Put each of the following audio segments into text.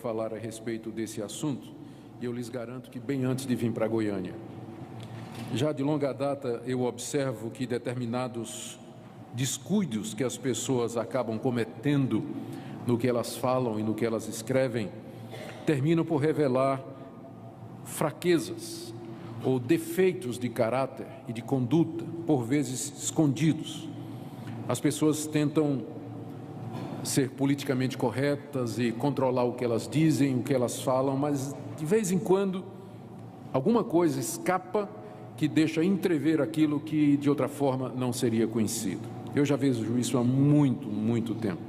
falar a respeito desse assunto, e eu lhes garanto que bem antes de vir para Goiânia. Já de longa data eu observo que determinados descuidos que as pessoas acabam cometendo no que elas falam e no que elas escrevem, terminam por revelar fraquezas ou defeitos de caráter e de conduta, por vezes escondidos. As pessoas tentam ser politicamente corretas e controlar o que elas dizem, o que elas falam, mas de vez em quando alguma coisa escapa que deixa entrever aquilo que de outra forma não seria conhecido. Eu já vejo isso há muito tempo.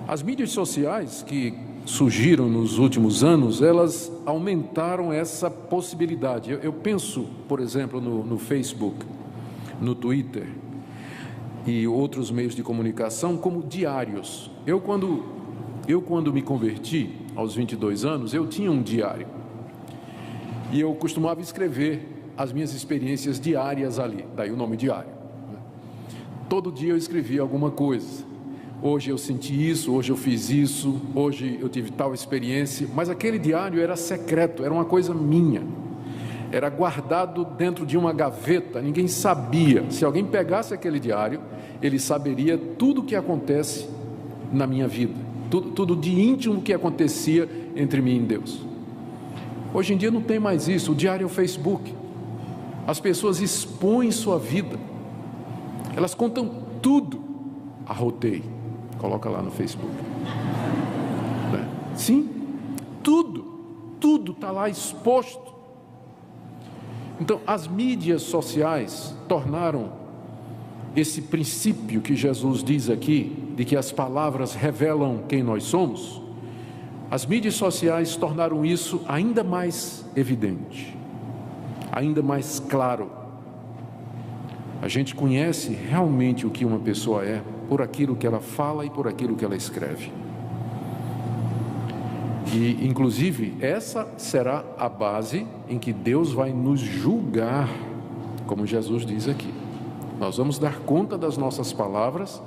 As mídias sociais que surgiram nos últimos anos, elas aumentaram essa possibilidade. Eu penso, por exemplo, no Facebook, no Twitter e outros meios de comunicação como diários. Eu quando me converti, aos 22 anos, eu tinha um diário. E eu costumava escrever as minhas experiências diárias ali, daí o nome diário. Todo dia eu escrevia alguma coisa. Hoje eu senti isso, hoje eu fiz isso, hoje eu tive tal experiência, mas aquele diário era secreto, era uma coisa minha. Era guardado dentro de uma gaveta, ninguém sabia. Se alguém pegasse aquele diário, ele saberia tudo o que acontece na minha vida, tudo de íntimo que acontecia entre mim e Deus. Hoje em dia não tem mais isso, o diário é o Facebook. As pessoas expõem sua vida, elas contam tudo. Arrotei, coloca lá no Facebook. Sim, tudo está lá exposto. Então, as mídias sociais tornaram esse princípio que Jesus diz aqui, de que as palavras revelam quem nós somos, as mídias sociais tornaram isso ainda mais evidente, ainda mais claro. A gente conhece realmente o que uma pessoa é por aquilo que ela fala e por aquilo que ela escreve. E, inclusive, essa será a base em que Deus vai nos julgar, como Jesus diz aqui. Nós vamos dar conta das nossas palavras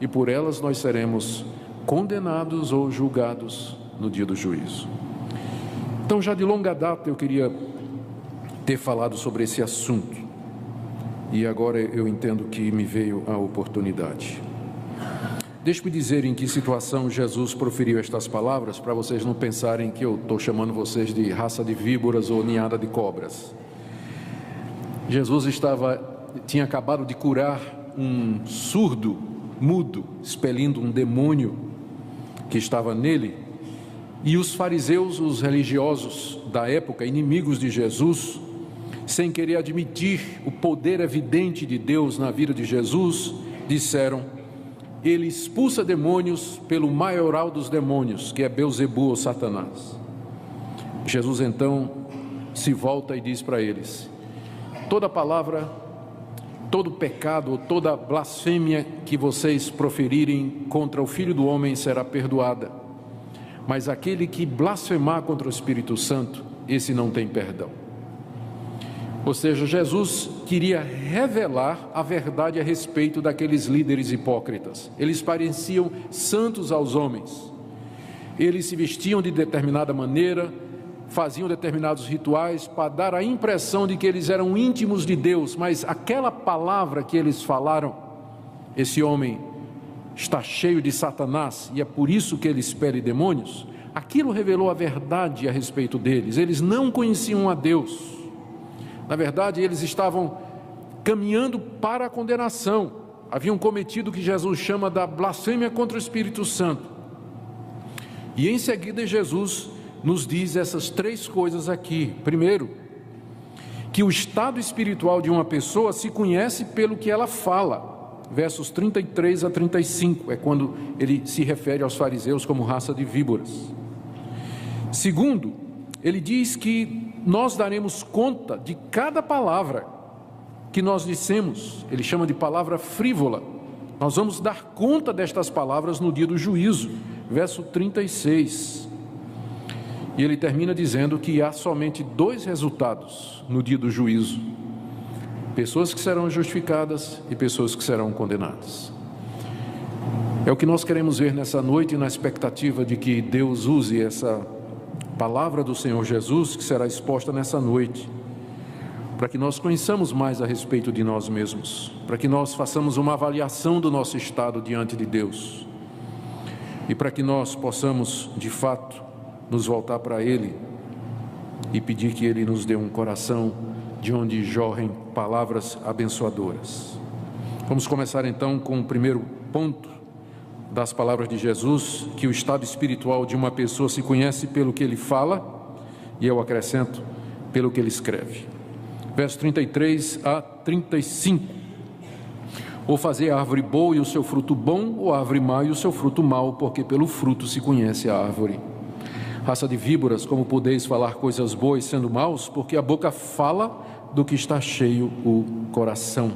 e por elas nós seremos condenados ou julgados no dia do juízo. Então, já de longa data eu queria ter falado sobre esse assunto e agora eu entendo que me veio a oportunidade. Deixe-me dizer em que situação Jesus proferiu estas palavras, para vocês não pensarem que eu estou chamando vocês de raça de víboras ou ninhada de cobras. Jesus tinha acabado de curar um surdo, mudo, expelindo um demônio que estava nele, e os fariseus, os religiosos da época, inimigos de Jesus, sem querer admitir o poder evidente de Deus na vida de Jesus, disseram: ele expulsa demônios pelo maioral dos demônios, que é Belzebu ou Satanás. Jesus então se volta e diz para eles: toda palavra, todo pecado ou toda blasfêmia que vocês proferirem contra o Filho do Homem será perdoada, mas aquele que blasfemar contra o Espírito Santo, esse não tem perdão. Ou seja, Jesus queria revelar a verdade a respeito daqueles líderes hipócritas. Eles pareciam santos aos homens. Eles se vestiam de determinada maneira, faziam determinados rituais para dar a impressão de que eles eram íntimos de Deus, mas aquela palavra que eles falaram, esse homem está cheio de Satanás e é por isso que ele expele demônios, aquilo revelou a verdade a respeito deles. Eles não conheciam a Deus. Na verdade, eles estavam caminhando para a condenação. Haviam cometido o que Jesus chama da blasfêmia contra o Espírito Santo. E em seguida Jesus nos diz essas três coisas aqui. Primeiro, que o estado espiritual de uma pessoa se conhece pelo que ela fala. Versos 33 a 35, é quando ele se refere aos fariseus como raça de víboras. Segundo, ele diz que nós daremos conta de cada palavra que nós dissemos. Ele chama de palavra frívola. Nós vamos dar conta destas palavras no dia do juízo. Verso 36. E ele termina dizendo que há somente dois resultados no dia do juízo: pessoas que serão justificadas e pessoas que serão condenadas. É o que nós queremos ver nessa noite, na expectativa de que Deus use essa palavra do Senhor Jesus, que será exposta nessa noite, para que nós conheçamos mais a respeito de nós mesmos, para que nós façamos uma avaliação do nosso estado diante de Deus, e para que nós possamos, de fato, nos voltar para Ele e pedir que Ele nos dê um coração de onde jorrem palavras abençoadoras. Vamos começar então com o primeiro ponto das palavras de Jesus, que o estado espiritual de uma pessoa se conhece pelo que ele fala, e eu acrescento, pelo que ele escreve. Verso 33 a 35. Ou fazer a árvore boa e o seu fruto bom, ou a árvore má e o seu fruto mau, porque pelo fruto se conhece a árvore. Raça de víboras, como podeis falar coisas boas sendo maus? Porque a boca fala do que está cheio o coração.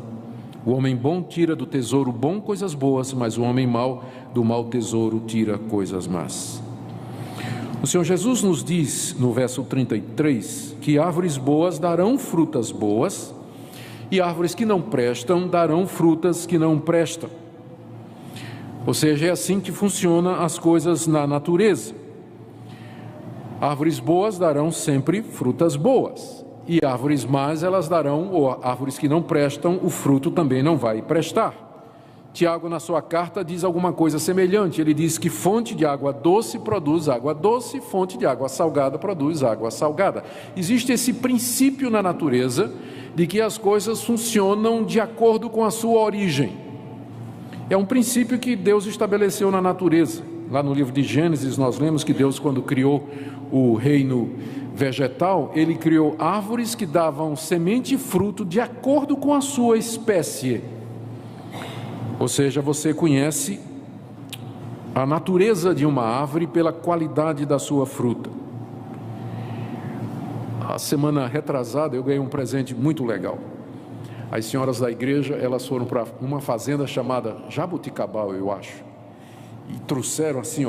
O homem bom tira do tesouro bom coisas boas, mas o homem mau do mau tesouro tira coisas más. O Senhor Jesus nos diz no verso 33 que árvores boas darão frutas boas e árvores que não prestam darão frutas que não prestam. Ou seja, é assim que funcionam as coisas na natureza. Árvores boas darão sempre frutas boas. E árvores más, elas darão, ou árvores que não prestam, o fruto também não vai prestar. Tiago, na sua carta, diz alguma coisa semelhante. Ele diz que fonte de água doce produz água doce, fonte de água salgada produz água salgada. Existe esse princípio na natureza de que as coisas funcionam de acordo com a sua origem. É um princípio que Deus estabeleceu na natureza. Lá no livro de Gênesis, nós lemos que Deus, quando criou o reino vegetal, ele criou árvores que davam semente e fruto de acordo com a sua espécie. Ou seja, você conhece a natureza de uma árvore pela qualidade da sua fruta. A semana retrasada eu ganhei um presente muito legal. As senhoras da igreja, elas foram para uma fazenda chamada Jabuticabal, eu acho, e trouxeram assim,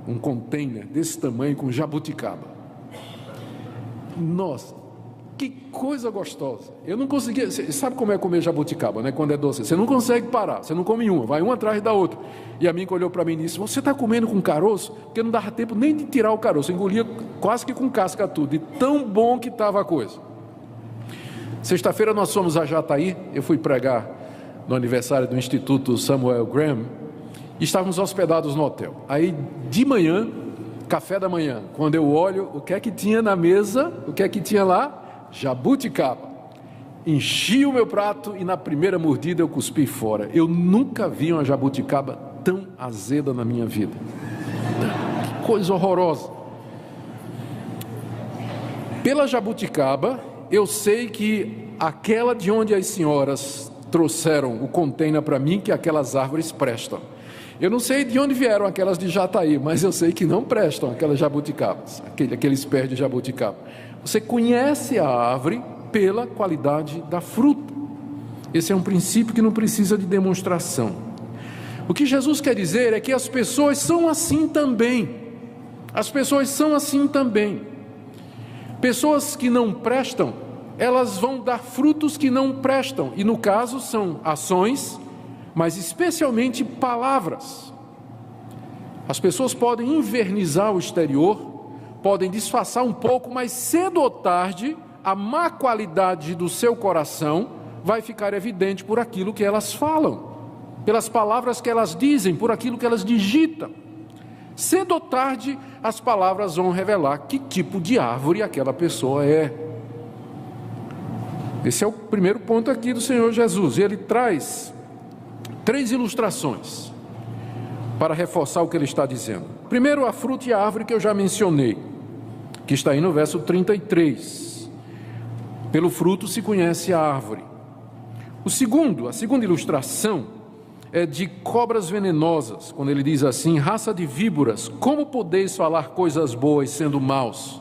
um container desse tamanho com jabuticaba. Nossa, que coisa gostosa. Eu não conseguia, sabe como é comer jabuticaba, né? Quando é doce, você não consegue parar, você não come uma, vai uma atrás da outra. E a Minka olhou para mim e disse: você está comendo com caroço? Porque não dava tempo nem de tirar o caroço, eu engolia quase que com casca tudo, de tão bom que estava a coisa. Sexta-feira nós fomos a Jataí, eu fui pregar no aniversário do Instituto Samuel Graham, e estávamos hospedados no hotel. Aí de manhã, café da manhã, quando eu olho, o que é que tinha na mesa, o que é que tinha lá? Jabuticaba. Enchi o meu prato e na primeira mordida eu cuspi fora. Eu nunca vi uma jabuticaba tão azeda na minha vida. Que coisa horrorosa. Pela jabuticaba, eu sei que aquela de onde as senhoras trouxeram o container para mim, que aquelas árvores prestam. Eu não sei de onde vieram aquelas de Jataí, mas eu sei que não prestam aquelas jabuticabas, aqueles pés de jabuticaba. Você conhece a árvore pela qualidade da fruta. Esse é um princípio que não precisa de demonstração. O que Jesus quer dizer é que as pessoas são assim também. As pessoas são assim também. Pessoas que não prestam, elas vão dar frutos que não prestam. E no caso são ações, mas especialmente palavras. As pessoas podem invernizar o exterior, podem disfarçar um pouco, mas cedo ou tarde, a má qualidade do seu coração vai ficar evidente por aquilo que elas falam, pelas palavras que elas dizem, por aquilo que elas digitam. Cedo ou tarde, as palavras vão revelar que tipo de árvore aquela pessoa é. Esse é o primeiro ponto aqui do Senhor Jesus. E ele traz 3 ilustrações para reforçar o que ele está dizendo. Primeiro, a fruta e a árvore que eu já mencionei, que está aí no verso 33. Pelo fruto se conhece a árvore. A segunda ilustração é de cobras venenosas, quando ele diz assim: raça de víboras, como podeis falar coisas boas sendo maus?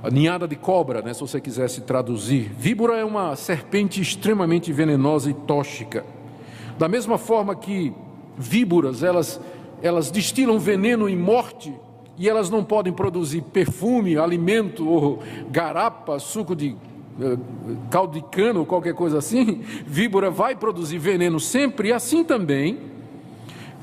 A ninhada de cobra, né, se você quisesse traduzir. Víbora é uma serpente extremamente venenosa e tóxica. Da mesma forma que víboras, elas destilam veneno e morte, e elas não podem produzir perfume, alimento, ou garapa, suco de caldo de cana ou qualquer coisa assim. Víbora vai produzir veneno sempre, e assim também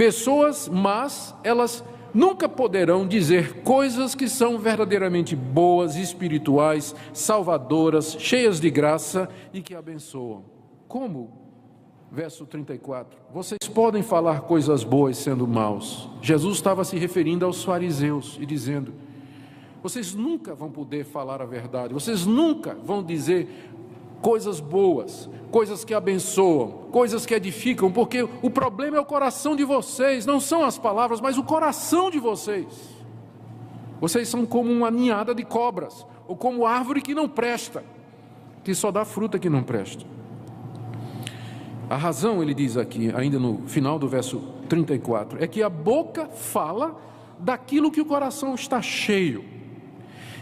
Pessoas más, elas nunca poderão dizer coisas que são verdadeiramente boas, espirituais, salvadoras, cheias de graça e que abençoam. Como? Verso 34. Vocês podem falar coisas boas sendo maus. Jesus estava se referindo aos fariseus e dizendo: vocês nunca vão poder falar a verdade, vocês nunca vão dizer coisas boas, coisas que abençoam, coisas que edificam, porque o problema é o coração de vocês, não são as palavras, mas o coração de vocês. Vocês são como uma ninhada de cobras, ou como árvore que não presta, que só dá fruta que não presta. A razão, ele diz aqui, ainda no final do verso 34, é que a boca fala daquilo que o coração está cheio.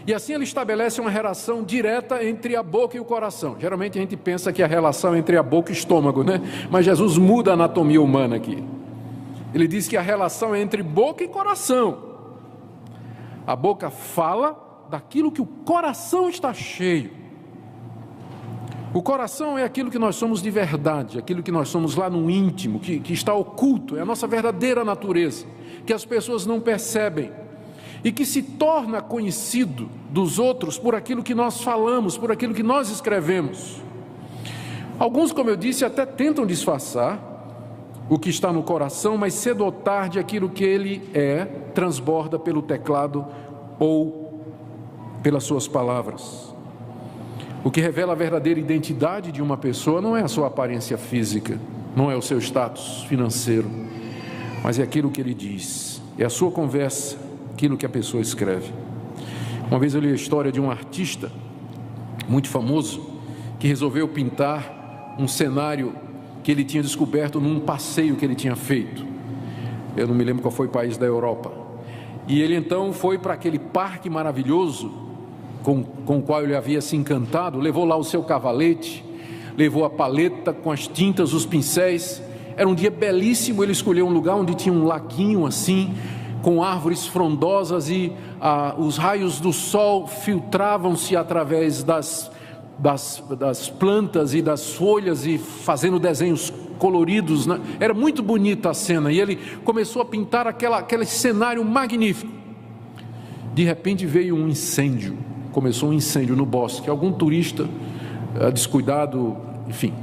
E assim ele estabelece uma relação direta entre a boca e o coração. Geralmente a gente pensa que a relação é entre a boca e o estômago, né? Mas Jesus muda a anatomia humana aqui. Ele diz que a relação é entre boca e coração. A boca fala daquilo que o coração está cheio. O coração é aquilo que nós somos de verdade, aquilo que nós somos lá no íntimo, que está oculto, é a nossa verdadeira natureza, que as pessoas não percebem. E que se torna conhecido dos outros por aquilo que nós falamos, por aquilo que nós escrevemos. Alguns, como eu disse, até tentam disfarçar o que está no coração, mas cedo ou tarde aquilo que ele é, transborda pelo teclado ou pelas suas palavras. O que revela a verdadeira identidade de uma pessoa não é a sua aparência física, não é o seu status financeiro, mas é aquilo que ele diz, é a sua conversa, aquilo que a pessoa escreve. Uma vez eu li a história de um artista muito famoso que resolveu pintar um cenário que ele tinha descoberto num passeio que ele tinha feito. Eu não me lembro qual foi o país da Europa. E ele então foi para aquele parque maravilhoso com o qual ele havia se encantado, levou lá o seu cavalete, levou a paleta com as tintas, os pincéis. Era um dia belíssimo, ele escolheu um lugar onde tinha um laguinho assim, com árvores frondosas e os raios do sol filtravam-se através das plantas e das folhas e fazendo desenhos coloridos, né? Era muito bonita a cena e ele começou a pintar aquele cenário magnífico. De repente veio um incêndio, começou um incêndio no bosque, algum turista descuidado, enfim,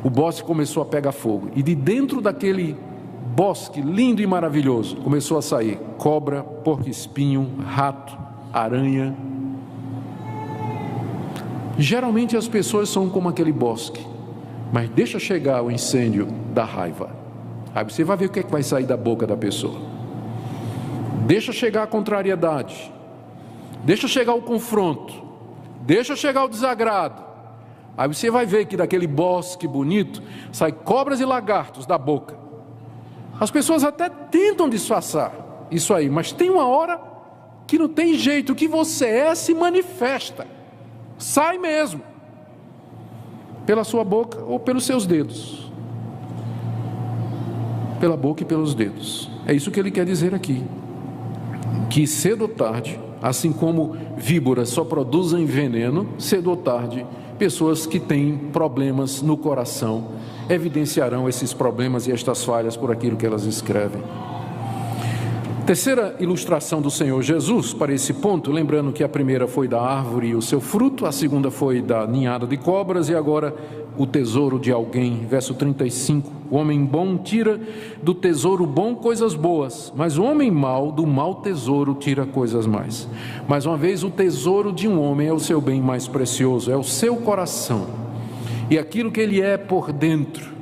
o bosque começou a pegar fogo e de dentro daquele bosque lindo e maravilhoso começou a sair cobra, porco-espinho, rato, aranha. Geralmente as pessoas são como aquele bosque, mas deixa chegar o incêndio da raiva, aí você vai ver o que é que vai sair da boca da pessoa. Deixa chegar a contrariedade, deixa chegar o confronto, deixa chegar o desagrado, aí você vai ver que daquele bosque bonito sai cobras e lagartos da boca. As pessoas até tentam disfarçar isso aí, mas tem uma hora que não tem jeito, o que você é se manifesta, sai mesmo, pela sua boca ou pelos seus dedos, pela boca e pelos dedos. É isso que ele quer dizer aqui, que cedo ou tarde, assim como víboras só produzem veneno, cedo ou tarde, pessoas que têm problemas no coração evidenciarão esses problemas e estas falhas por aquilo que elas escrevem. Terceira ilustração do Senhor Jesus para esse ponto, lembrando que a primeira foi da árvore e o seu fruto, a segunda foi da ninhada de cobras e agora o tesouro de alguém. Verso 35, o homem bom tira do tesouro bom coisas boas, mas o homem mau do mau tesouro tira coisas mais. Mais uma vez, o tesouro de um homem é o seu bem mais precioso, é o seu coração e aquilo que ele é por dentro.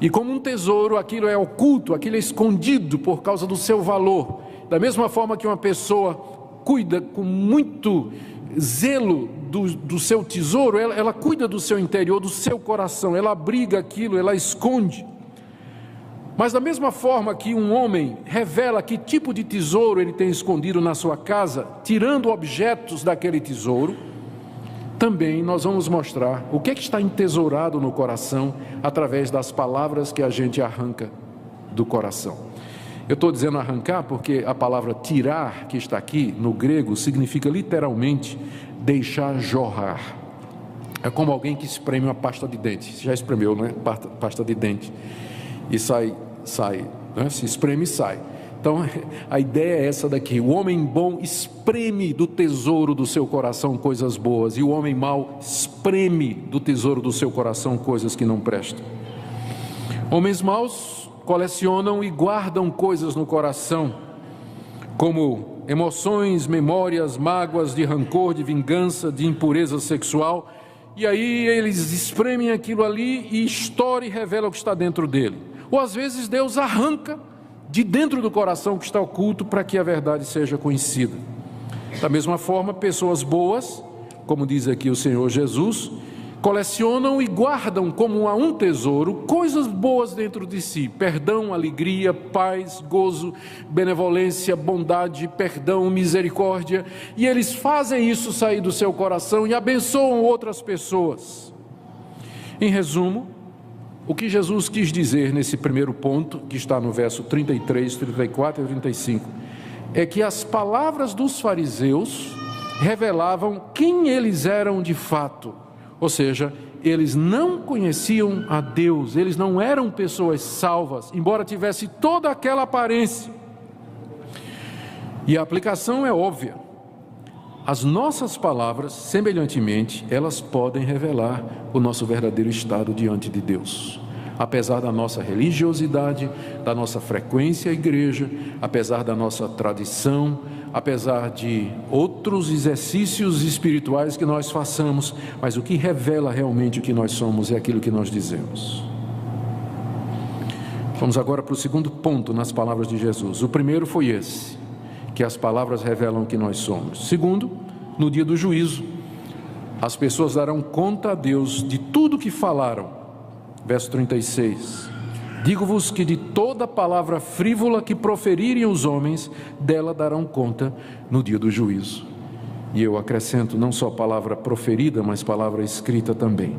E como um tesouro, aquilo é oculto, aquilo é escondido por causa do seu valor. Da mesma forma que uma pessoa cuida com muito zelo do seu tesouro, ela cuida do seu interior, do seu coração, ela abriga aquilo, ela esconde. Mas da mesma forma que um homem revela que tipo de tesouro ele tem escondido na sua casa, tirando objetos daquele tesouro, também nós vamos mostrar o que está entesourado no coração através das palavras que a gente arranca do coração. Eu estou dizendo arrancar porque a palavra tirar, que está aqui no grego, significa literalmente deixar jorrar. É como alguém que espreme uma pasta de dente. Você já espremeu, né? Pasta de dente. E sai né? Se espreme e sai. Então a ideia é essa daqui: o homem bom espreme do tesouro do seu coração coisas boas, e o homem mau espreme do tesouro do seu coração coisas que não prestam. Homens maus colecionam e guardam coisas no coração, como emoções, memórias, mágoas, de rancor, de vingança, de impureza sexual, e aí eles espremem aquilo ali e estoura e revela o que está dentro dele. Ou às vezes Deus arranca de dentro do coração que está oculto para que a verdade seja conhecida. Da mesma forma, pessoas boas, como diz aqui o Senhor Jesus, colecionam e guardam como a um tesouro coisas boas dentro de si: perdão, alegria, paz, gozo, benevolência, bondade, perdão, misericórdia, e eles fazem isso sair do seu coração e abençoam outras pessoas. Em resumo, o que Jesus quis dizer nesse primeiro ponto, que está no verso 33, 34 e 35, é que as palavras dos fariseus revelavam quem eles eram de fato. Ou seja, eles não conheciam a Deus, eles não eram pessoas salvas, embora tivesse toda aquela aparência. E a aplicação é óbvia. As nossas palavras, semelhantemente, elas podem revelar o nosso verdadeiro estado diante de Deus. Apesar da nossa religiosidade, da nossa frequência à igreja, apesar da nossa tradição, apesar de outros exercícios espirituais que nós façamos, mas o que revela realmente o que nós somos é aquilo que nós dizemos. Vamos agora para o segundo ponto nas palavras de Jesus. O primeiro foi esse, que as palavras revelam o que nós somos. Segundo, no dia do juízo, as pessoas darão conta a Deus de tudo que falaram. Verso 36, digo-vos que de toda palavra frívola que proferirem os homens, dela darão conta no dia do juízo. E eu acrescento, não só palavra proferida, mas palavra escrita também.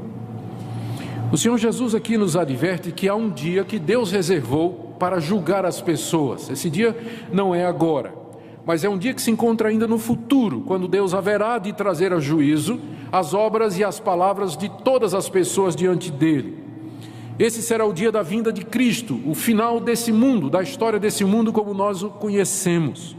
O Senhor Jesus aqui nos adverte que há um dia que Deus reservou para julgar as pessoas. Esse dia não é agora, mas é um dia que se encontra ainda no futuro, quando Deus haverá de trazer a juízo as obras e as palavras de todas as pessoas diante dele. Esse será o dia da vinda de Cristo, o final desse mundo, da história desse mundo como nós o conhecemos.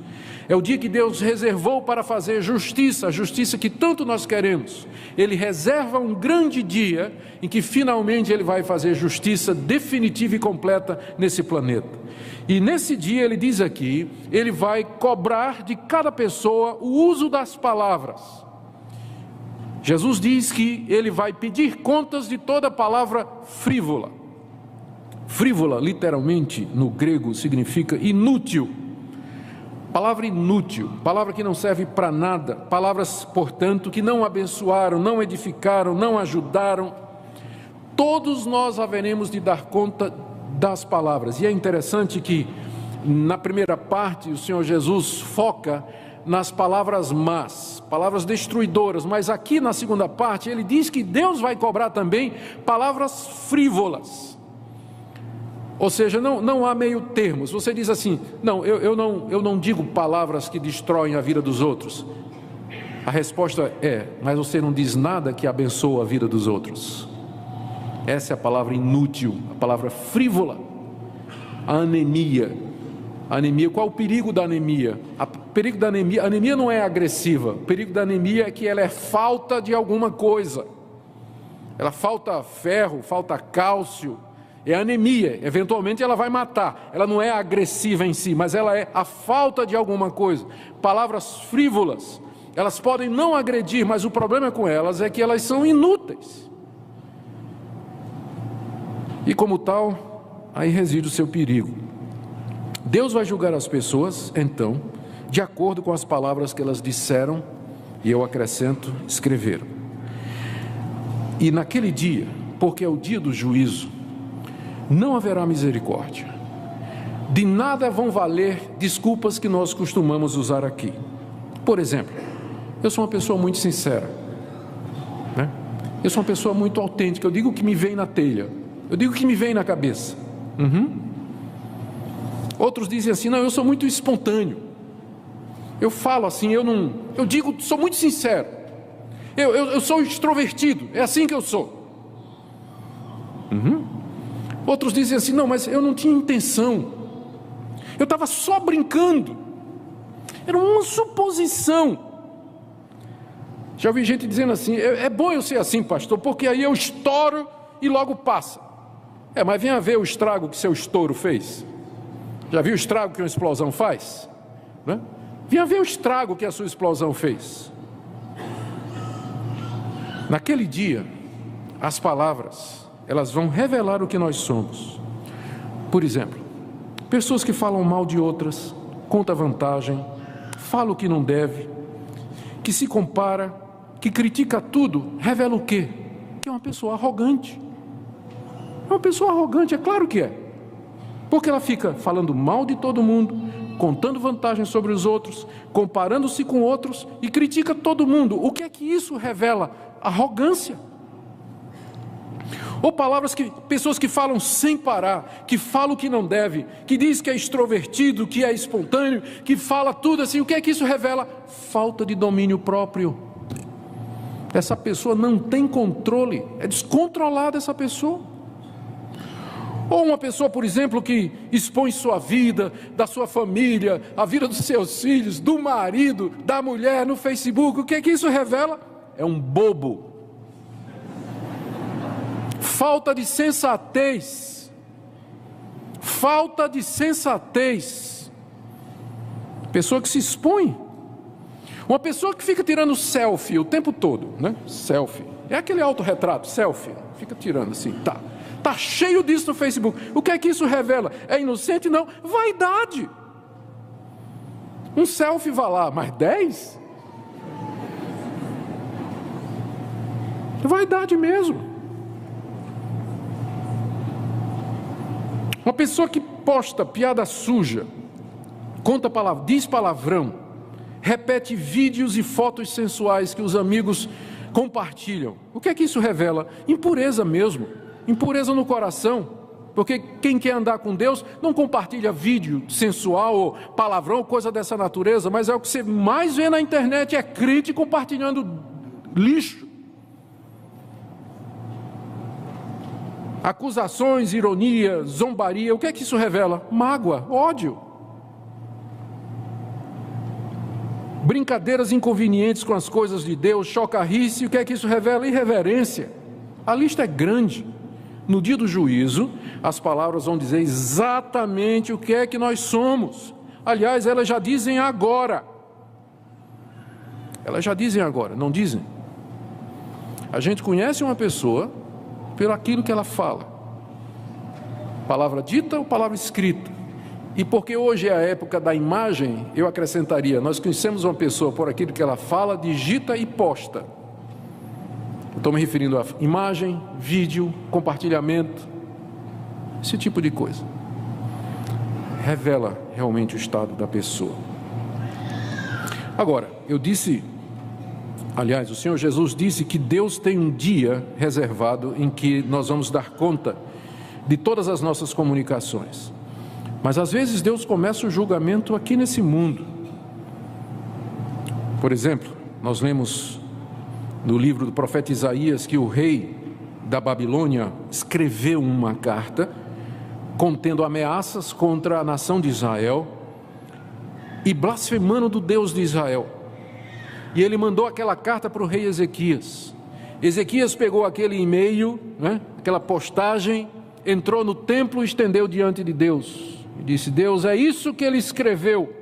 É o dia que Deus reservou para fazer justiça, a justiça que tanto nós queremos. Ele reserva um grande dia em que finalmente Ele vai fazer justiça definitiva e completa nesse planeta. E nesse dia, Ele diz aqui, Ele vai cobrar de cada pessoa o uso das palavras. Jesus diz que Ele vai pedir contas de toda palavra frívola. Frívola, literalmente, no grego, significa inútil. Palavra inútil, palavra que não serve para nada. Palavras, portanto, que não abençoaram, não edificaram, não ajudaram. Todos nós haveremos de dar conta das palavras. E é interessante que, na primeira parte, o Senhor Jesus foca nas palavras más, palavras destruidoras, mas aqui na segunda parte ele diz que Deus vai cobrar também palavras frívolas. Ou seja, não há meio termo. Se você diz assim, não, eu não digo palavras que destroem a vida dos outros, a resposta é, mas você não diz nada que abençoa a vida dos outros. Essa é a palavra inútil, a palavra frívola. A anemia. Anemia, qual o perigo da anemia? O perigo da anemia, a anemia não é agressiva, o perigo da anemia é que ela é falta de alguma coisa. Ela falta ferro, falta cálcio, é anemia, eventualmente ela vai matar. Ela não é agressiva em si, mas ela é a falta de alguma coisa. Palavras frívolas, elas podem não agredir, mas o problema com elas é que elas são inúteis. E como tal, aí reside o seu perigo. Deus vai julgar as pessoas, então, de acordo com as palavras que elas disseram, e eu acrescento, escreveram. E naquele dia, porque é o dia do juízo, não haverá misericórdia. De nada vão valer desculpas que nós costumamos usar aqui. Por exemplo, eu sou uma pessoa muito sincera, né? Eu sou uma pessoa muito autêntica, eu digo o que me vem na telha, eu digo o que me vem na cabeça. Outros dizem assim, não, eu sou muito espontâneo, eu falo assim, eu digo, sou muito sincero, eu sou extrovertido, é assim que eu sou. Outros dizem assim, não, mas eu não tinha intenção, Eu estava só brincando. Era uma suposição. Já ouvi gente dizendo assim: é bom eu ser assim, pastor, porque aí eu estouro e logo passa. Mas venha ver o estrago que seu estouro fez. Já viu o estrago que uma explosão faz? Né? Venha ver o estrago que a sua explosão fez. Naquele dia, as palavras, elas vão revelar o que nós somos. Por exemplo, pessoas que falam mal de outras, conta vantagem, fala o que não deve, que se compara, que critica tudo, revela o quê? Que é uma pessoa arrogante. É uma pessoa arrogante, é claro que é. Porque ela fica falando mal de todo mundo, contando vantagens sobre os outros, comparando-se com outros e critica todo mundo. O que é que isso revela? Arrogância. Ou pessoas que falam sem parar, que falam o que não deve, que diz que é extrovertido, que é espontâneo, que fala tudo assim. O que é que isso revela? Falta de domínio próprio. Essa pessoa não tem controle, é descontrolada essa pessoa. Ou uma pessoa, por exemplo, que expõe sua vida, da sua família, a vida dos seus filhos, do marido, da mulher no Facebook. O que é que isso revela? É um bobo. Falta de sensatez. Falta de sensatez. Pessoa que se expõe. Uma pessoa que fica tirando selfie o tempo todo, né? Selfie. É aquele autorretrato, selfie. Fica tirando assim, tá. Está cheio disso no Facebook. O que é que isso revela? É inocente? Não. Vaidade. Um selfie vai lá, mas 10? Vaidade mesmo. Uma pessoa que posta piada suja, conta palavra, diz palavrão, repete vídeos e fotos sensuais que os amigos compartilham. O que é que isso revela? Impureza mesmo. Impureza no coração, porque quem quer andar com Deus não compartilha vídeo sensual ou palavrão, coisa dessa natureza, mas é o que você mais vê na internet, é crente compartilhando lixo. Acusações, ironia, zombaria, o que é que isso revela? Mágoa, ódio. Brincadeiras inconvenientes com as coisas de Deus, chocarrice, o que é que isso revela? Irreverência. A lista é grande. No dia do juízo, as palavras vão dizer exatamente o que é que nós somos. Aliás, elas já dizem agora. Elas já dizem agora, não dizem? A gente conhece uma pessoa pelo aquilo que ela fala. Palavra dita ou palavra escrita. E porque hoje é a época da imagem, eu acrescentaria, nós conhecemos uma pessoa por aquilo que ela fala, digita e posta. Estou me referindo a imagem, vídeo, compartilhamento, esse tipo de coisa. Revela realmente o estado da pessoa. Agora, o Senhor Jesus disse que Deus tem um dia reservado em que nós vamos dar conta de todas as nossas comunicações. Mas às vezes Deus começa o julgamento aqui nesse mundo. Por exemplo, nós lemos no livro do profeta Isaías que o rei da Babilônia escreveu uma carta contendo ameaças contra a nação de Israel e blasfemando do Deus de Israel. E ele mandou aquela carta para o rei Ezequias. Ezequias pegou aquele e-mail, aquela postagem, entrou no templo e estendeu diante de Deus. E disse: Deus, é isso que ele escreveu.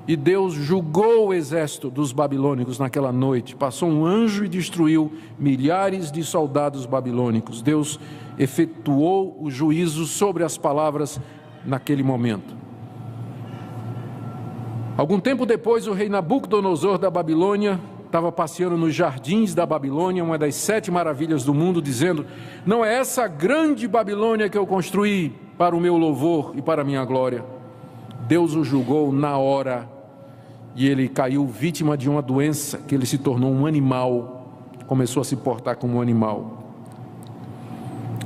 E Deus julgou o exército dos babilônicos naquela noite. Passou um anjo e destruiu milhares de soldados babilônicos. Deus efetuou o juízo sobre as palavras naquele momento. Algum tempo depois, o rei Nabucodonosor da Babilônia estava passeando nos jardins da Babilônia, uma das 7 maravilhas do mundo, dizendo: não é essa grande Babilônia que eu construí para o meu louvor e para a minha glória? Deus o julgou na hora. E ele caiu vítima de uma doença, que ele se tornou um animal, começou a se portar como um animal.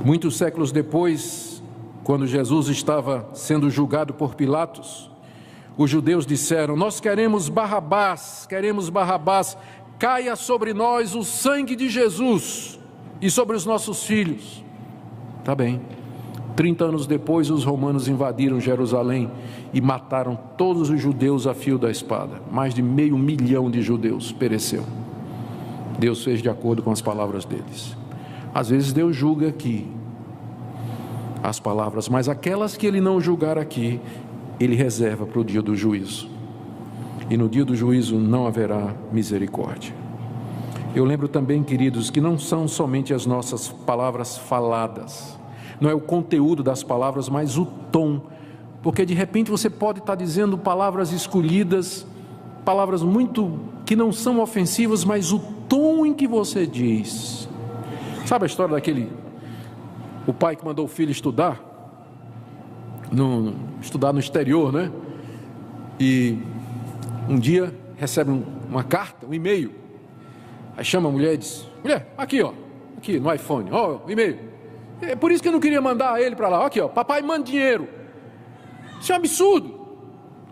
Muitos séculos depois, quando Jesus estava sendo julgado por Pilatos, os judeus disseram: nós queremos Barrabás, caia sobre nós o sangue de Jesus e sobre os nossos filhos. Tá bem, 30 anos depois, os romanos invadiram Jerusalém e mataram todos os judeus a fio da espada. Mais de 500 mil de judeus pereceu. Deus fez de acordo com as palavras deles. Às vezes Deus julga aqui as palavras, mas aquelas que Ele não julgar aqui, Ele reserva para o dia do juízo. E no dia do juízo não haverá misericórdia. Eu lembro também, queridos, que não são somente as nossas palavras faladas, não é o conteúdo das palavras, mas o tom, porque de repente você pode estar dizendo palavras escolhidas, palavras muito que não são ofensivas, mas o tom em que você diz. Sabe a história o pai que mandou o filho estudar no exterior, né? E um dia recebe uma carta, um e-mail. Aí chama a mulher e diz: mulher, aqui no iPhone, o e-mail. É por isso que eu não queria mandar ele para lá. Aqui, papai manda dinheiro. Isso é um absurdo.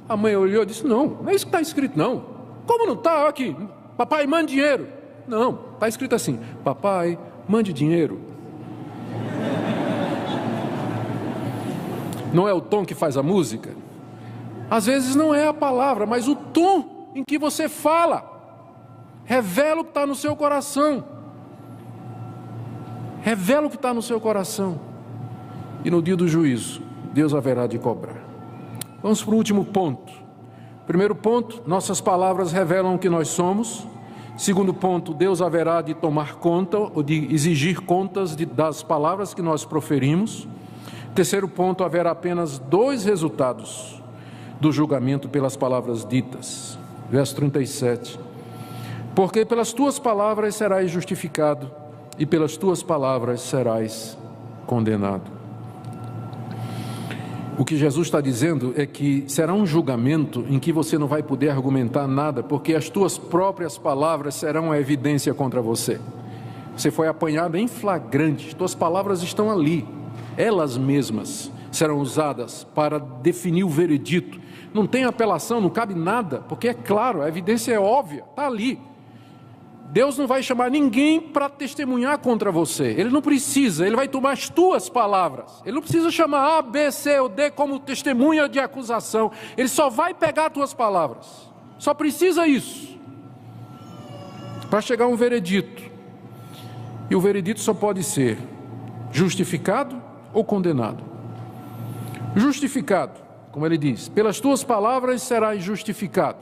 A mãe olhou e disse: não é isso que está escrito, não. Como não está? Aqui, papai manda dinheiro. Não, está escrito assim: papai mande dinheiro. Não é o tom que faz a música? Às vezes não é a palavra, mas o tom em que você fala revela o que está no seu coração. Revela o que está no seu coração. E no dia do juízo, Deus haverá de cobrar. Vamos para o último ponto. Primeiro ponto, nossas palavras revelam o que nós somos. Segundo ponto, Deus haverá de tomar conta ou de exigir contas das palavras que nós proferimos. Terceiro ponto, haverá apenas 2 resultados do julgamento pelas palavras ditas. Verso 37. Porque pelas tuas palavras serás justificado e pelas tuas palavras serás condenado. O que Jesus está dizendo é que será um julgamento em que você não vai poder argumentar nada, porque as tuas próprias palavras serão a evidência contra você. Você foi apanhado em flagrante, tuas palavras estão ali, elas mesmas serão usadas para definir o veredito. Não tem apelação, não cabe nada, porque é claro, a evidência é óbvia, está ali. Deus não vai chamar ninguém para testemunhar contra você. Ele não precisa, Ele vai tomar as tuas palavras. Ele não precisa chamar A, B, C ou D como testemunha de acusação. Ele só vai pegar as tuas palavras. Só precisa isso para chegar a um veredito. E o veredito só pode ser justificado ou condenado. Justificado, como ele diz, pelas tuas palavras serás justificado.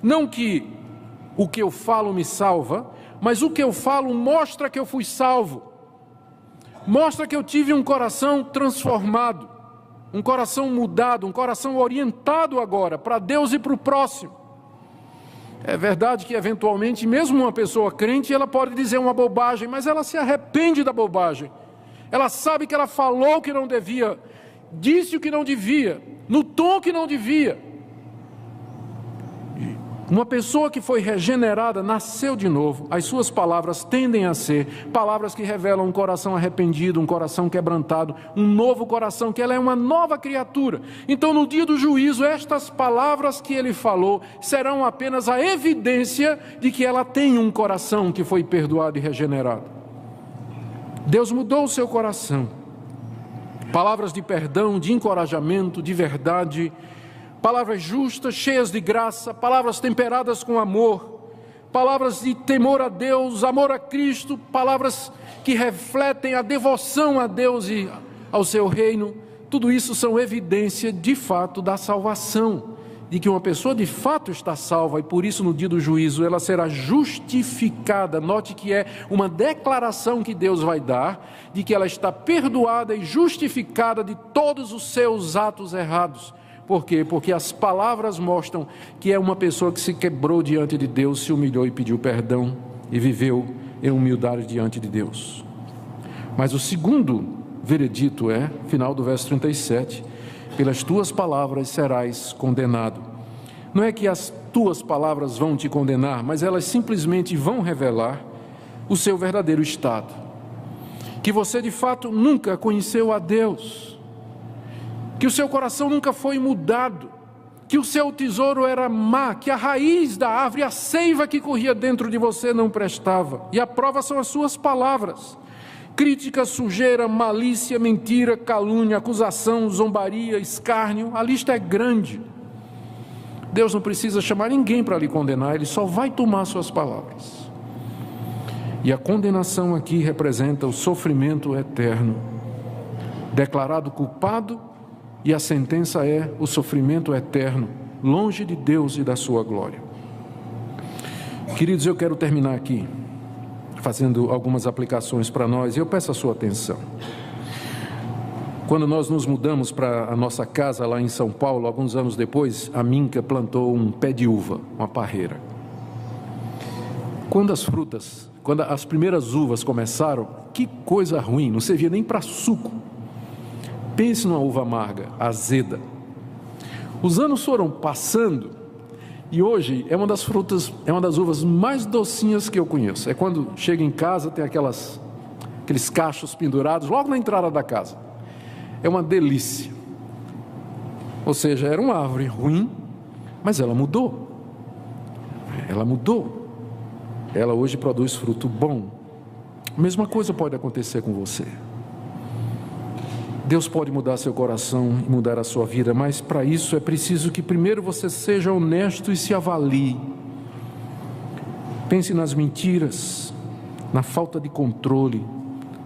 Não que o que eu falo me salva, mas o que eu falo mostra que eu fui salvo. Mostra que eu tive um coração transformado, um coração mudado, um coração orientado agora para Deus e para o próximo. É verdade que eventualmente, mesmo uma pessoa crente, ela pode dizer uma bobagem, mas ela se arrepende da bobagem. Ela sabe que ela falou o que não devia, disse o que não devia, no tom que não devia. Uma pessoa que foi regenerada, nasceu de novo, as suas palavras tendem a ser palavras que revelam um coração arrependido, um coração quebrantado, um novo coração, que ela é uma nova criatura. Então no dia do juízo, estas palavras que ele falou serão apenas a evidência de que ela tem um coração que foi perdoado e regenerado. Deus mudou o seu coração. Palavras de perdão, de encorajamento, de verdade, palavras justas, cheias de graça, palavras temperadas com amor, palavras de temor a Deus, amor a Cristo, palavras que refletem a devoção a Deus e ao seu reino. Tudo isso são evidência de fato da salvação, de que uma pessoa de fato está salva e por isso no dia do juízo ela será justificada. Note que é uma declaração que Deus vai dar de que ela está perdoada e justificada de todos os seus atos errados. Por quê? Porque as palavras mostram que é uma pessoa que se quebrou diante de Deus, se humilhou e pediu perdão e viveu em humildade diante de Deus. Mas o segundo veredito é, final do verso 37, pelas tuas palavras serás condenado. Não é que as tuas palavras vão te condenar, mas elas simplesmente vão revelar o seu verdadeiro estado. Que você de fato nunca conheceu a Deus, que o seu coração nunca foi mudado, que o seu tesouro era má, que a raiz da árvore, a seiva que corria dentro de você não prestava. E a prova são as suas palavras. Crítica, sujeira, malícia, mentira, calúnia, acusação, zombaria, escárnio, a lista é grande. Deus não precisa chamar ninguém para lhe condenar, Ele só vai tomar suas palavras. E a condenação aqui representa o sofrimento eterno, declarado culpado, e a sentença é o sofrimento eterno, longe de Deus e da sua glória. Queridos, eu quero terminar aqui, fazendo algumas aplicações para nós, e eu peço a sua atenção. Quando nós nos mudamos para a nossa casa lá em São Paulo, alguns anos depois, a Minca plantou um pé de uva, uma parreira. Quando as primeiras uvas começaram, que coisa ruim, não servia nem para suco. Pense numa uva amarga, azeda. Os anos foram passando e hoje é uma das uvas mais docinhas que eu conheço. É quando chega em casa, tem aqueles cachos pendurados logo na entrada da casa. É uma delícia. Ou seja, era uma árvore ruim, mas ela mudou. Ela hoje produz fruto bom. A mesma coisa pode acontecer com você. Deus pode mudar seu coração e mudar a sua vida, mas para isso é preciso que primeiro você seja honesto e se avalie. Pense nas mentiras, na falta de controle,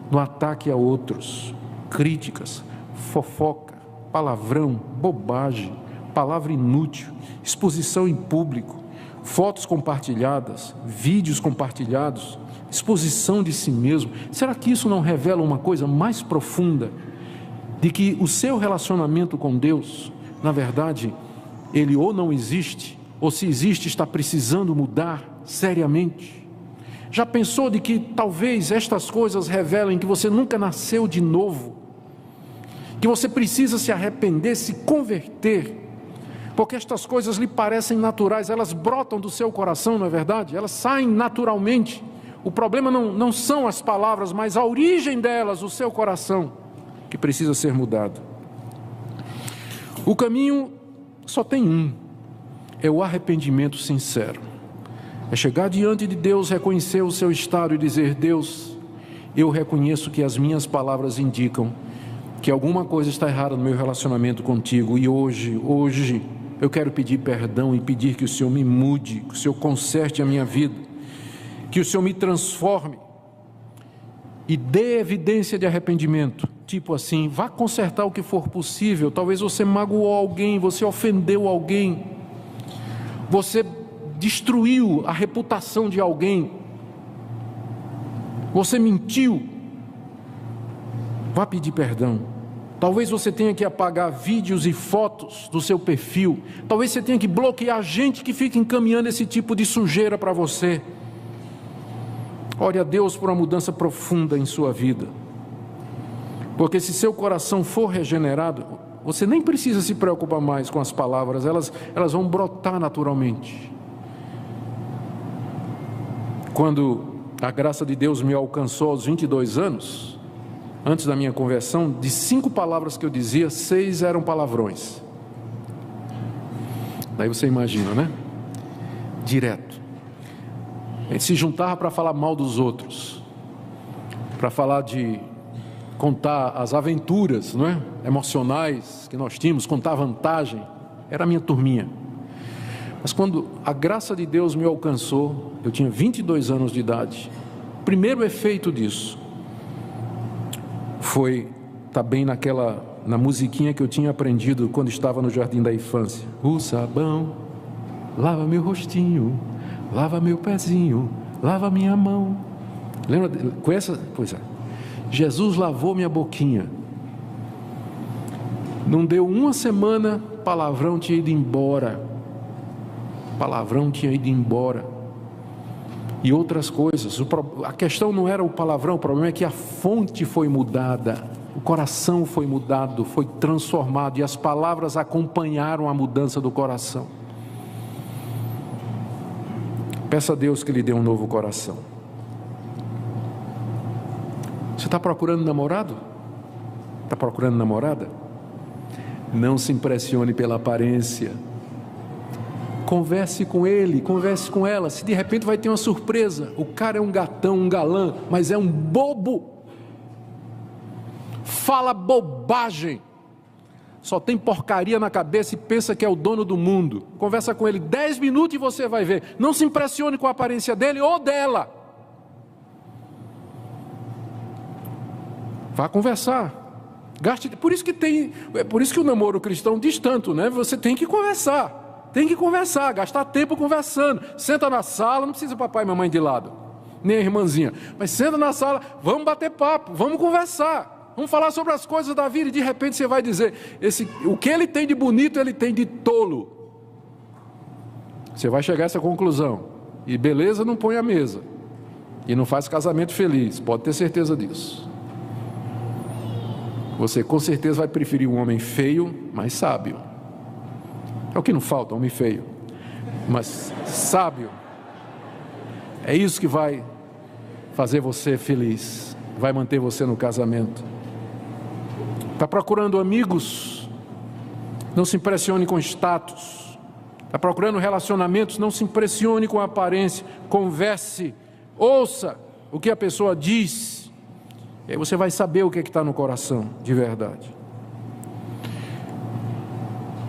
no ataque a outros, críticas, fofoca, palavrão, bobagem, palavra inútil, exposição em público, fotos compartilhadas, vídeos compartilhados, exposição de si mesmo. Será que isso não revela uma coisa mais profunda? De que o seu relacionamento com Deus, na verdade, ele ou não existe, ou se existe, está precisando mudar seriamente. Já pensou de que talvez estas coisas revelem que você nunca nasceu de novo? Que você precisa se arrepender, se converter, porque estas coisas lhe parecem naturais, elas brotam do seu coração, não é verdade? Elas saem naturalmente. O problema não são as palavras, mas a origem delas, o seu coração, que precisa ser mudado. O caminho só tem um, é o arrependimento sincero. É chegar diante de Deus, reconhecer o seu estado e dizer: Deus, eu reconheço que as minhas palavras indicam que alguma coisa está errada no meu relacionamento contigo, e hoje eu quero pedir perdão e pedir que o Senhor me mude, que o Senhor conserte a minha vida, que o Senhor me transforme e dê evidência de arrependimento. Tipo assim, vá consertar o que for possível. Talvez você magoou alguém, você ofendeu alguém, você destruiu a reputação de alguém, você mentiu. Vá pedir perdão. Talvez você tenha que apagar vídeos e fotos do seu perfil. Talvez você tenha que bloquear gente que fica encaminhando esse tipo de sujeira para você. Ore a Deus por uma mudança profunda em sua vida. Porque se seu coração for regenerado, você nem precisa se preocupar mais com as palavras, elas vão brotar naturalmente. Quando a graça de Deus me alcançou aos 22 anos, antes da minha conversão, de 5 palavras que eu dizia, 6 eram palavrões. Daí você imagina, né? Direto. A gente se juntava para falar mal dos outros, para falar contar as aventuras, não é? Emocionais que nós tínhamos, contar vantagem. Era a minha turminha. Mas quando a graça de Deus me alcançou, eu tinha 22 anos de idade. O primeiro efeito disso foi estar bem na musiquinha que eu tinha aprendido quando estava no jardim da infância. O sabão lava meu rostinho, lava meu pezinho, lava minha mão. Lembra com essa? Pois é. Jesus lavou minha boquinha. Não deu uma semana, palavrão tinha ido embora. E outras coisas. A questão não era o palavrão, o problema é que a fonte foi mudada, o coração foi mudado, foi transformado, e as palavras acompanharam a mudança do coração. Peça a Deus que lhe dê um novo coração. Você está procurando namorado? Está procurando namorada? Não se impressione pela aparência. Converse com ele, converse com ela. Se de repente vai ter uma surpresa, o cara é um gatão, um galã, mas é um bobo. fala bobagem, só tem porcaria na cabeça e pensa que é o dono do mundo. Conversa com ele 10 minutos e você vai ver. Não se impressione com a aparência dele ou dela. Vá conversar. Gaste. Por isso que o namoro cristão diz tanto, né? Você tem que conversar. Tem que conversar, gastar tempo conversando. Senta na sala, não precisa papai e mamãe de lado, nem a irmãzinha. Mas senta na sala, vamos bater papo, vamos conversar. Vamos falar sobre as coisas da vida e de repente você vai dizer, o que ele tem de bonito, ele tem de tolo. Você vai chegar a essa conclusão. E beleza não põe à mesa. E não faz casamento feliz, pode ter certeza disso. Você com certeza vai preferir um homem feio, mas sábio. É o que não falta, homem feio, mas sábio. É isso que vai fazer você feliz, vai manter você no casamento. Está procurando amigos? Não se impressione com status. Está procurando relacionamentos? Não se impressione com a aparência. Converse, ouça o que a pessoa diz. E aí você vai saber o que está no coração, de verdade.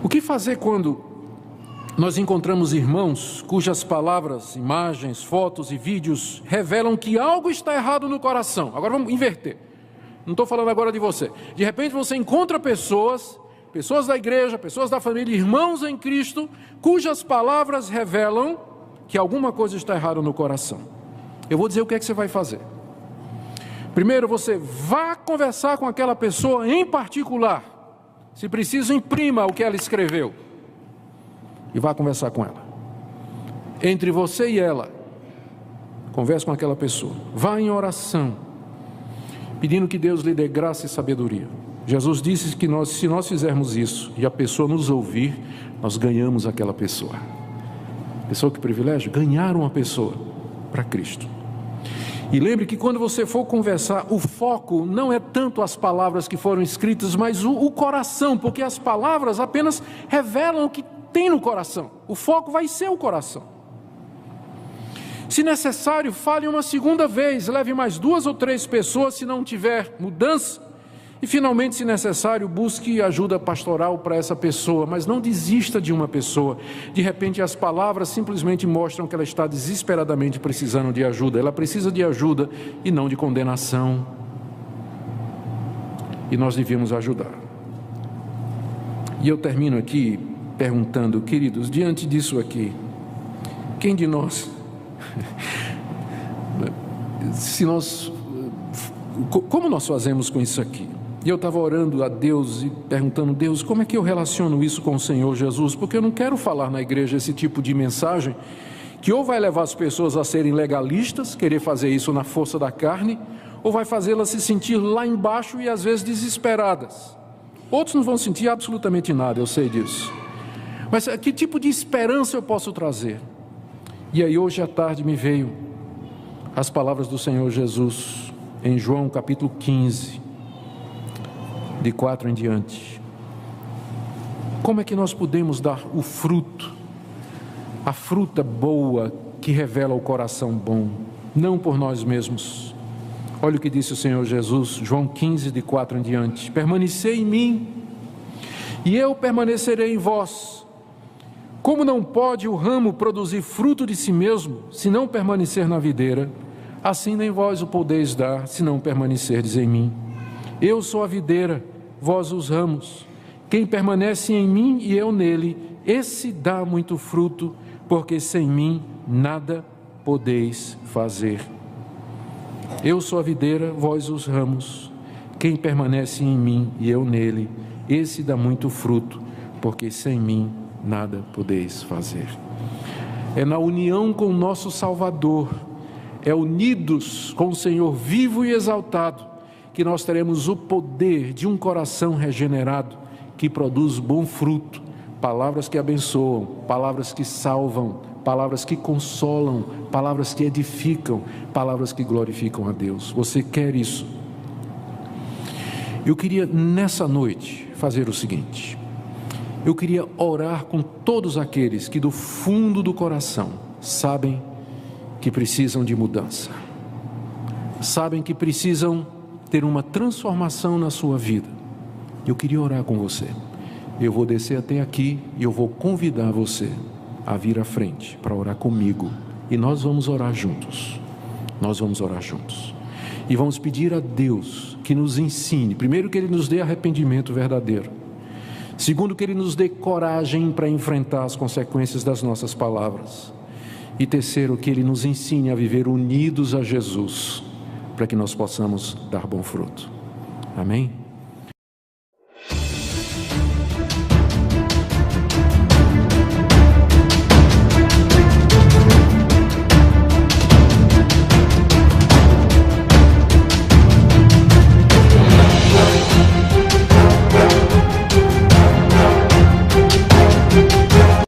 O que fazer quando nós encontramos irmãos cujas palavras, imagens, fotos e vídeos revelam que algo está errado no coração? Agora vamos inverter. Não estou falando agora de você. De repente você encontra pessoas da igreja, pessoas da família, irmãos em Cristo, cujas palavras revelam que alguma coisa está errada no coração. Eu vou dizer o que é que você vai fazer. Primeiro, você vá conversar com aquela pessoa em particular. Se preciso, imprima o que ela escreveu e vá conversar com ela. Entre você e ela, converse com aquela pessoa. Vá em oração, pedindo que Deus lhe dê graça e sabedoria. Jesus disse que se nós fizermos isso e a pessoa nos ouvir, nós ganhamos aquela pessoa. Pessoa, que privilégio, ganhar uma pessoa para Cristo. E lembre que quando você for conversar, o foco não é tanto as palavras que foram escritas, mas o coração, porque as palavras apenas revelam o que tem no coração. O foco vai ser o coração. Se necessário, fale uma segunda vez, leve mais 2 ou 3 pessoas se não tiver mudança. E finalmente, se necessário, busque ajuda pastoral para essa pessoa, mas não desista de uma pessoa. De repente as palavras simplesmente mostram que ela está desesperadamente precisando de ajuda. Ela precisa de ajuda e não de condenação. E nós devíamos ajudar. E eu termino aqui perguntando, queridos, diante disso aqui, quem de nós, como nós fazemos com isso aqui? E eu estava orando a Deus e perguntando, Deus, como é que eu relaciono isso com o Senhor Jesus? Porque eu não quero falar na igreja esse tipo de mensagem que ou vai levar as pessoas a serem legalistas, querer fazer isso na força da carne, ou vai fazê-las se sentir lá embaixo e às vezes desesperadas. Outros não vão sentir absolutamente nada, eu sei disso. Mas que tipo de esperança eu posso trazer? E aí hoje à tarde me veio as palavras do Senhor Jesus em João capítulo 15, de 4 em diante. Como é que nós podemos dar o fruto, a fruta boa que revela o coração bom, não por nós mesmos? Olha o que disse o Senhor Jesus, João 15, de 4 em diante: permanecei em mim, e eu permanecerei em vós. Como não pode o ramo produzir fruto de si mesmo, se não permanecer na videira, assim nem vós o podeis dar, se não permanecerdes em mim. Eu sou a videira, vós os ramos. Quem permanece em mim e eu nele, esse dá muito fruto, porque sem mim nada podeis fazer. Eu sou a videira, vós os ramos. Quem permanece em mim e eu nele, esse dá muito fruto, porque sem mim nada podeis fazer. É na união com o nosso Salvador, é unidos com o Senhor vivo e exaltado, que nós teremos o poder de um coração regenerado, que produz bom fruto, palavras que abençoam, palavras que salvam, palavras que consolam, palavras que edificam, palavras que glorificam a Deus. Você quer isso? Eu queria nessa noite fazer o seguinte: eu queria orar com todos aqueles que do fundo do coração sabem que precisam de mudança, sabem que precisam ter uma transformação na sua vida. Eu queria orar com você. Eu vou descer até aqui e eu vou convidar você a vir à frente para orar comigo. E nós vamos orar juntos. Nós vamos orar juntos. E vamos pedir a Deus que nos ensine. Primeiro, que Ele nos dê arrependimento verdadeiro. Segundo, que Ele nos dê coragem para enfrentar as consequências das nossas palavras. E terceiro, que Ele nos ensine a viver unidos a Jesus, para que nós possamos dar bom fruto. Amém?